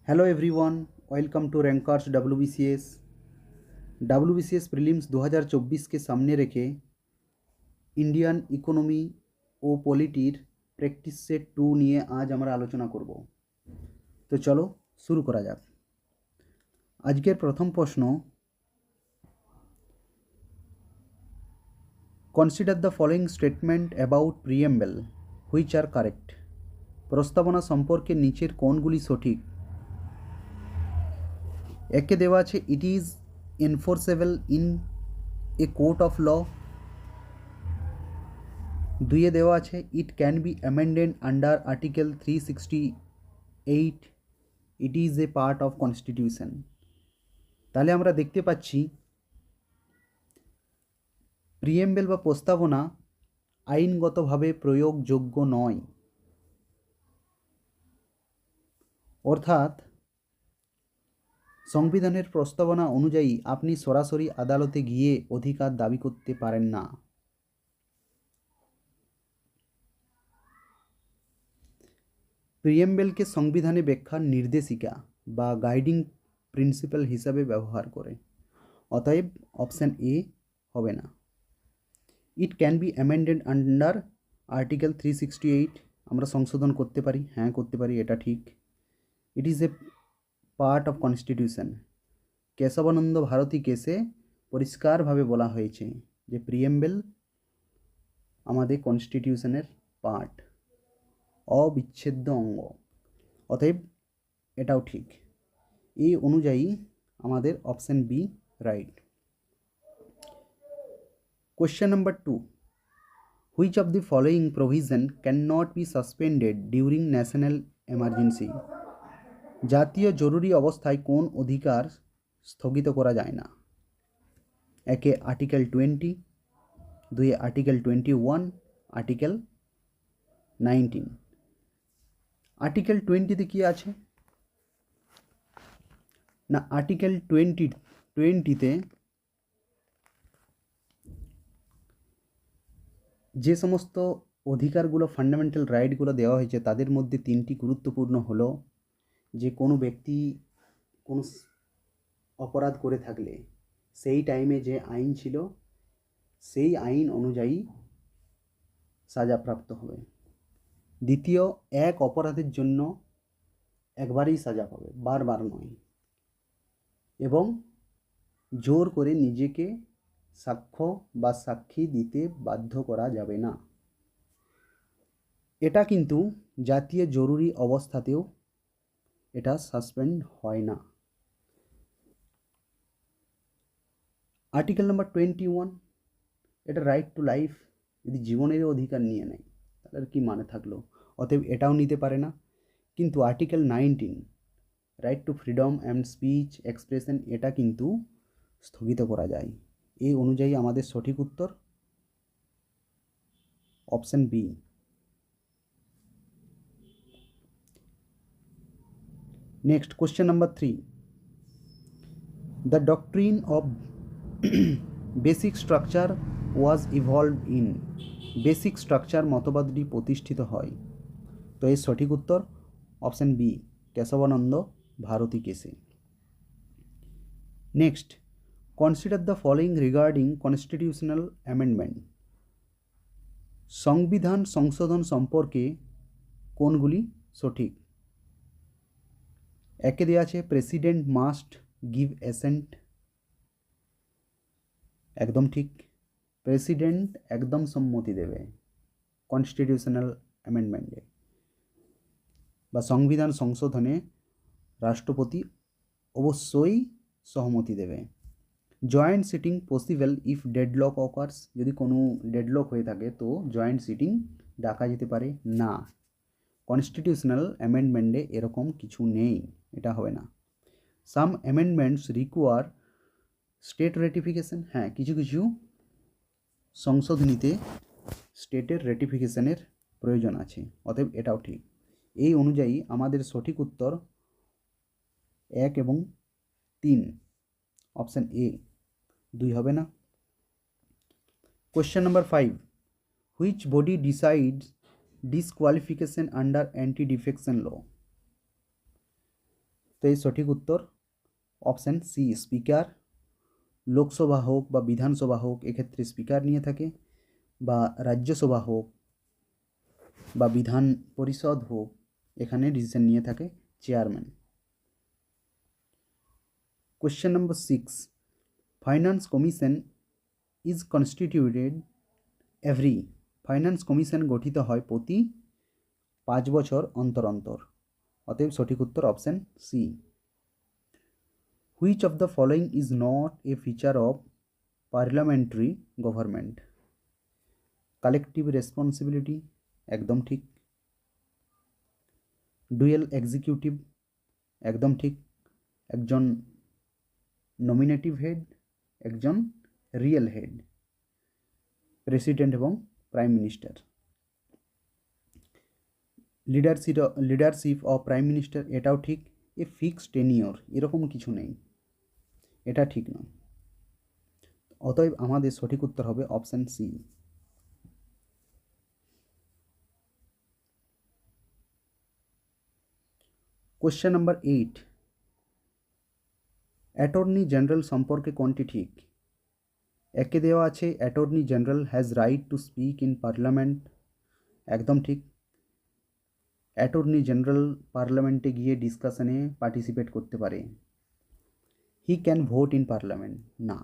Hello everyone, welcome to Rankers WBCS. WBCS prelims 2024কে সামনে রেখে ইন্ডিয়ান ইকোনমি ও পলিটির প্র্যাকটিস সেট 2 নিয়ে আজ আমরা আলোচনা করব। তো চলো শুরু করা যাক। আজকের প্রথম প্রশ্ন, consider the following statement about preamble which are correct. প্রস্তাবনা সম্পর্কে নিচের কোনগুলি সঠিক? একে দেওয়া আছে it is enforceable in a court of law. দুইয়ে দেওয়া আছে it can be amended under article 368, it is a part of constitution. তাহলে আমরা দেখতে পাচ্ছি প্রিএম্বল বা প্রস্তাবনা আইনগতভাবে প্রয়োগযোগ্য নয়, অর্থাৎ সংবিধানের প্রস্তাবনা অনুযায়ী আপনি সরাসরি আদালতে গিয়ে অধিকার দাবি করতে পারেন না। প্রিএম্বলকে সংবিধানে ব্যাখ্যার নির্দেশিকা বা গাইডিং প্রিন্সিপাল হিসাবে ব্যবহার করে, অতএব অপশান এ হবে না। ইট can be amended under article 368, আমরা সংশোধন করতে পারি, হ্যাঁ করতে পারি, এটা ঠিক। It is a part of constitution, Keshavananda Bharati কেসে পরিষ্কারভাবে বলা হয়েছে যে প্রিএম্বল আমাদের কনস্টিটিউশনের পার্ট, অবিচ্ছেদ্য অঙ্গ, অতএব এটাও ঠিক। এই অনুযায়ী আমাদের option B right. Question number 2, which of the following provision can not be suspended during national emergency. জাতীয় জরুরি অবস্থায় কোন অধিকার স্থগিত করা যায় না? একে আর্টিকেল 20, দুই আর্টিকেল 21, আর্টিকেল 19। আর্টিকেল 20তে কী আছে না, আর্টিকেল 20তে যে সমস্ত অধিকারগুলো, ফান্ডামেন্টাল রাইটগুলো দেওয়া হয়েছে তাদের মধ্যে তিনটি গুরুত্বপূর্ণ হলো যে কোনো ব্যক্তি কোনো অপরাধ করে থাকলে সেই টাইমে যে আইন ছিল সেই আইন অনুযায়ী সাজাপ্রাপ্ত হবে। দ্বিতীয়, এক অপরাধের জন্য একবারই সাজা পাবে, বারবার নয়। এবং জোর করে নিজেকে সাক্ষ্য বা সাক্ষী দিতে বাধ্য করা যাবে না। এটা কিন্তু জাতীয় জরুরি অবস্থাতেও এটা সাসপেন্ড হয় না। আর্টিকেল নাম্বার 21, এটা রাইট টু লাইফ, যদি জীবনের অধিকার নিয়ে নেয় তাহলে কি মানে থাকলো, অতএব এটাও নিতে পারে না। কিন্তু article 19, right two freedom and speech expression, এটা কিন্তু স্থগিত করা যায়। এই অনুযায়ী আমাদের সঠিক উত্তর option B. Next question number 3, the doctrine of basic structure was evolved in. Basic structure মতবাদটি প্রতিষ্ঠিত হয়। তো এর সঠিক উত্তর অপশান বি, কেশবানন্দ ভারতী কেসে। Next, consider the following regarding constitutional amendment. সংবিধান সংশোধন সম্পর্কে কোনগুলি সঠিক? একে দেওয়া আছে প্রেসিডেন্ট মাস্ট গিভ অ্যাসেন্ট, একদম ঠিক। প্রেসিডেন্ট একদম সম্মতি দেবে কনস্টিটিউশনাল অ্যামেন্ডমেন্টে বা সংবিধান সংশোধনে, রাষ্ট্রপতি অবশ্যই সহমতি দেবে। Joint sitting possible if deadlock occurs, যদি কোনো ডেডলক হয়ে থাকে তো জয়েন্ট সিটিং ডাকা যেতে পারে না। কনস্টিটিউশনাল অ্যামেন্ডমেন্টে এরকম কিছু নেই, এটা হবে না। সাম অ্যামেন্ডমেন্টস রিকোয়ার স্টেট রেটিফিকেশন, হ্যাঁ কিছু কিছু সংশোধনীতে স্টেটের রেটিফিকেশনের প্রয়োজন আছে, অতএব এটাও ঠিক। এই অনুযায়ী আমাদের সঠিক উত্তর 1 এবং 3, অপশান এ, 2 হবে না। Question number 5, which body decides disqualification under anti defection law. তো এই সঠিক উত্তর অপশান সি স্পিকার। লোকসভা হোক বা বিধানসভা হোক এক্ষেত্রে স্পিকার নিয়ে থাকে, বা রাজ্যসভা হোক বা বিধান পরিষদ হোক এখানে ডিসিশন নিয়ে থাকে chairman. Question number 6, finance commission is constituted every. Finance commission গঠিত হয় প্রতি 5 বছর অন্তর অন্তর। অতএব সঠিক উত্তর option C. Which of the following is not a feature of parliamentary government. Collective responsibility একদম ঠিক। ডুয়েল এক্সিকিউটিভ একদম ঠিক। একজন নমিনেটিভ হেড, একজন রিয়েল হেড, প্রেসিডেন্ট এবং prime minister. Leadership of prime minister এটাও ঠিক। এ ফিক্সড টেনিওর এরকম কিছু নেই, এটা ঠিক নয়। অতএব আমাদের সঠিক উত্তর হবে option C. Question number 8, attorney general সম্পর্কে কোনটি ঠিক? একে দেওয়া আছে attorney general has right to speak in parliament, একদম ঠিক। অ্যাটর্নি জেনারেল পার্লামেন্টে গিয়ে ডিসকাশনে পার্টিসিপেট করতে পারে। He can vote in parliament, না,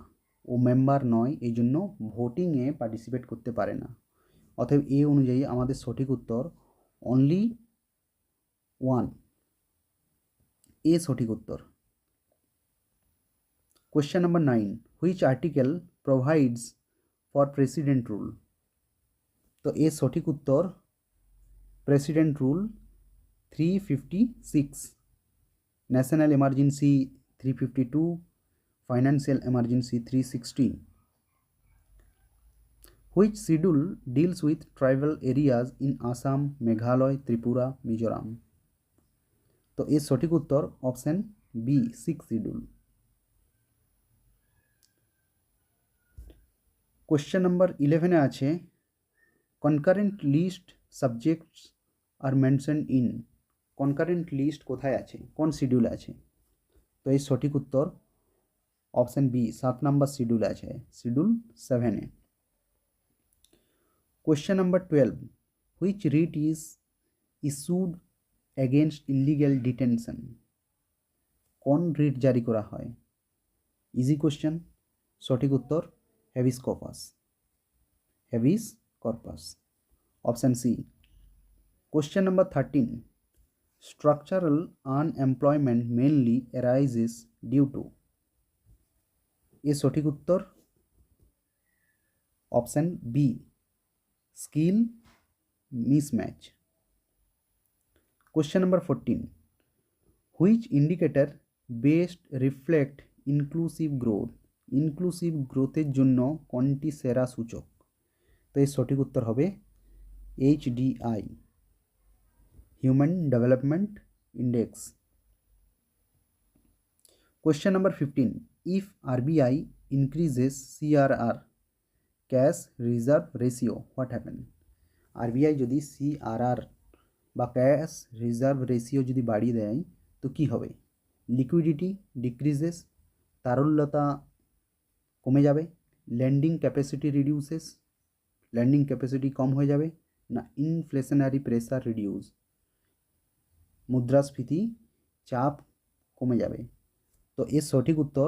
ও মেম্বার নয়, এই জন্য ভোটিংয়ে পার্টিসিপেট করতে পারে না। অতএব এ অনুযায়ী আমাদের সঠিক উত্তর অনলি 1, এ সঠিক উত্তর। Question number 9, which article provides for president rule. তো এর সঠিক উত্তর president rule 356, national emergency 352, financial emergency 360। Which schedule deals with tribal areas in Assam, Meghalaya, Tripura, Mizoram. তো এর সঠিক উত্তর option B 6 schedule. Question number 11-এ আছে concurrent list subjects are mention in. Concurrent list কোথায় আছে, কোন শিডিউলে আছে? তো এই সঠিক উত্তর অপশান বি 7 নম্বর শিডিউলে আছে, শিডিউল 7-এ। Question number 12, which writ is issued against illegal detention. কোন রিট জারি করা হয়? ইজি কোশ্চেন, সঠিক উত্তর habeas corpus, habeas corpus, option C. Question number 13, structural unemployment mainly arises due to। এর সঠিক উত্তর option B skill mismatch. Question number 14, which indicator best reflect inclusive growth. Inclusive গ্রোথের জন্য কোনটি সেরা সূচক? তো এর সঠিক উত্তর হবে HDI, human development index. Question number 15, if RBI increases CRR, cash reserve ratio, what happen? RBI যদি CRR বা ক্যাশ রিজার্ভ রেশিও যদি বাড়িয়ে দেয় তো কী হবে? লিকুইডিটি ডিক্রিজেস, তারল্যতা কমে যাবে, landing capacity reduces, landing capacity কম হয়ে যাবে, না ইনফ্লেশনারি প্রেসার রিডিউস, মুদ্রাস্ফীতি চাপ কমে যাবে। তো এর সঠিক উত্তর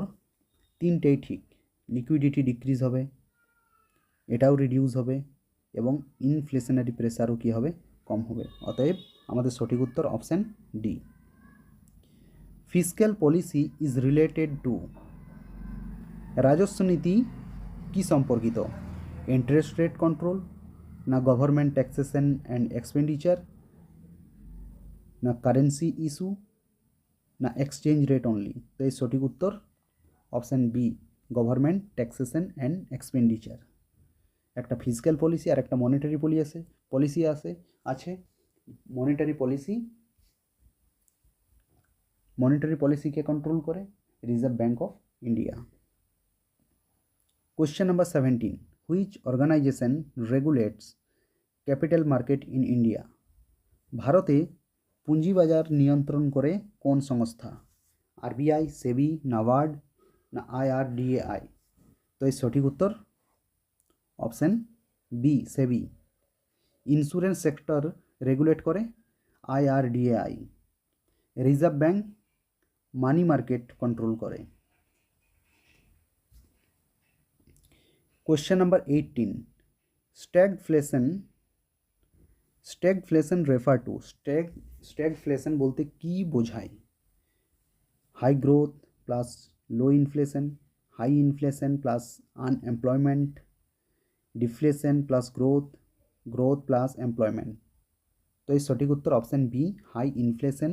তিনটেই ঠিক। লিকুইডিটি ডিক্রিজ হবে, এটাও রিডিউস হবে, এবং ইনফ্লেশনারি প্রেসারও কী হবে? কম হবে। অতএব আমাদের সঠিক উত্তর option D. Fiscal policy is related to. রাজস্ব নীতি কি সম্পর্কিত? ইন্টারেস্ট রেট কন্ট্রোল, না গভর্নমেন্ট ট্যাক্সেশন অ্যান্ড এক্সপেন্ডিচার, না কারেন্সি ইস্যু, না এক্সচেঞ্জ রেট অনলি। তো এই সঠিক উত্তর option B government taxation and expenditure. একটা ফিসক্যাল পলিসি আর একটা মনিটারি পলিসি আছে। মনিটারি পলিসিকে কন্ট্রোল করে reserve bank of India. Question number 17, which organization regulates capital market in India. ভারতে পুঁজিবাজার নিয়ন্ত্রণ করে কোন সংস্থা? আরবিআই, সেবি, নাবার্ড না IRDAI? তো এর সঠিক উত্তর option B, SEBI. Insurance sector regulate করে IRDAI। Reserve bank money market control করে। Question number 18, stagflation refer to. Stagflation বলতে কি বোঝায়? High growth plus low inflation, high inflation plus unemployment, deflation plus growth, growth plus employment. তো এই সঠিক উত্তর option B, high inflation.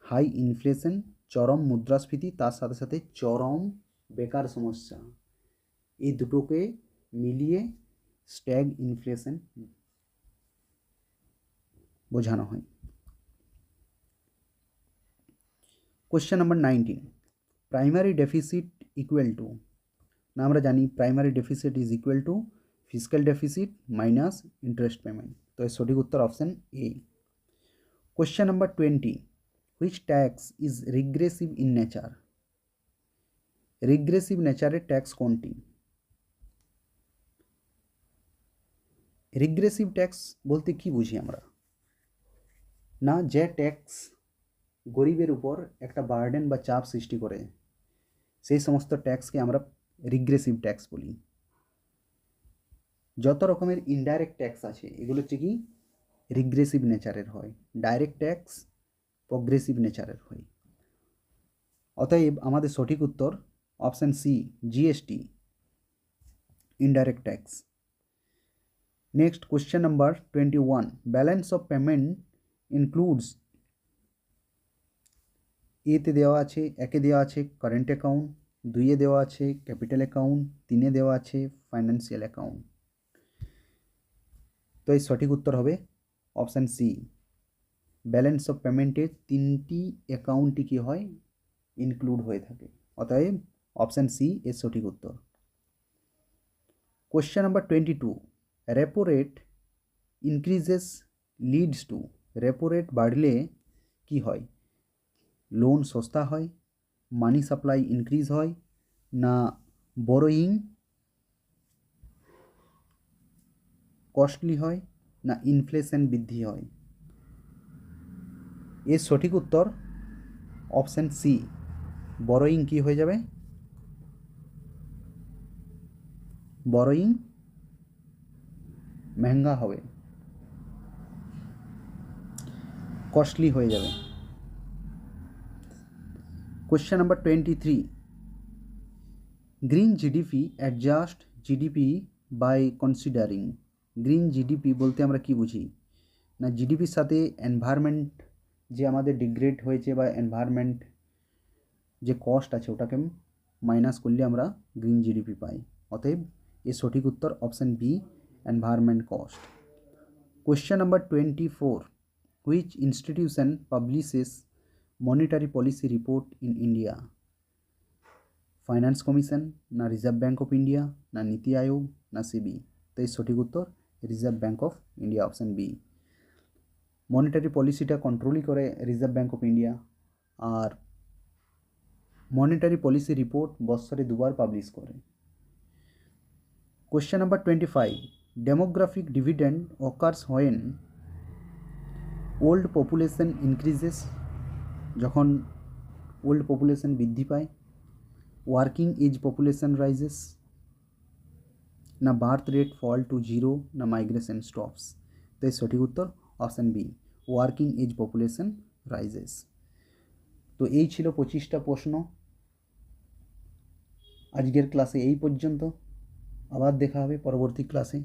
High inflation, চরম মুদ্রাস্ফীতি, তার সাথে সাথে চরম বেকার সমস্যা, এই দুটোকে মিলিয়ে স্ট্যাগ ইনফ্লেশন বোঝানো হয়। Question number 19, primary deficit equal to. না আমরা জানি primary deficit is equal to fiscal deficit minus interest payment. তো এর সঠিক উত্তর option A. Question number 20, which tax is regressive in nature. Regressive নেচারের ট্যাক্স কোনটি? রিগ্রেসিভ ট্যাক্স বলতে কি বুঝি আমরা? না যে ট্যাক্স গরিবের উপর একটা বার্ডেন বা চাপ সৃষ্টি করে, সেই সমস্ত ট্যাক্সকে আমরা রিগ্রেসিভ ট্যাক্স বলি। যত রকমের ইনডাইরেক্ট ট্যাক্স আছে এগুলো হচ্ছে কি রিগ্রেসিভ নেচারের হয়, ডাইরেক্ট ট্যাক্স প্রগ্রেসিভ নেচারের হয়। অতএব আমাদের সঠিক উত্তর option C, GST, indirect tax. Next question number 21, balance of payment includes. এতে দেওয়া আছে, একে দেওয়া আছে কারেন্ট অ্যাকাউন্ট, দুইয়ে দেওয়া আছে ক্যাপিটাল অ্যাকাউন্ট, তিনে দেওয়া আছে ফাইন্যান্সিয়াল অ্যাকাউন্ট। তো এই সঠিক উত্তর হবে অপশান সি, ব্যালেন্স অফ পেমেন্টে তিনটি অ্যাকাউন্টই কী হয় ইনক্লুড হয়ে থাকে। অতএব অপশান সি এর সঠিক উত্তর। Question number 22, repo rate increases leads to. Repo rate বাড়লে কি হয়? লোন সস্তা হয়, মানি সাপ্লাই ইনক্রিজ হয়, না বরোয়িং কস্টলি হয়, না ইনফ্লেশন বৃদ্ধি হয়? এর সঠিক উত্তর অপশান সি, বরোয়িং কি হয়ে যাবে? বরোয়িং महंगा হবে, কস্টলি হয়ে যাবে। Question number 23, green GDP adjust GDP by considering. Green GDP বলতে আমরা কি বুঝি? না জিডিপির সাথে এনভায়রনমেন্ট যে আমাদের ডিগ্রেড হয়েছে বা এনভায়রনমেন্ট যে কস্ট আছে ওটাকে মাইনাস করলে আমরা গ্রিন জিডিপি পাই। অতএব এর সঠিক উত্তর option B, environment cost. Question number 24, which institution publishes monetary policy report in India. Finance commission, না রিজার্ভ ব্যাঙ্ক অফ ইন্ডিয়া, না নীতি আয়োগ, না সিবি? তো এই সঠিক উত্তর reserve bank of India, option B. Monetary পলিসিটা কন্ট্রোলই করে রিজার্ভ ব্যাঙ্ক অফ ইন্ডিয়া, আর মনিটারি পলিসি রিপোর্ট বছরে দুবার পাবলিশ করে। Question number 25, demographic dividend occurs when old population increases. যখন ওল্ড পপুলেশন বৃদ্ধি পায়, ওয়ার্কিং এজ পপুলেশন রাইজেস, না birth rate fall to zero, না মাইগ্রেশন স্টপস? তো এর সঠিক উত্তর option B, working age population rises. তো এই ছিল 25টা প্রশ্ন। আজকের ক্লাসে এই পর্যন্ত, আবার দেখা হবে পরবর্তী ক্লাসে।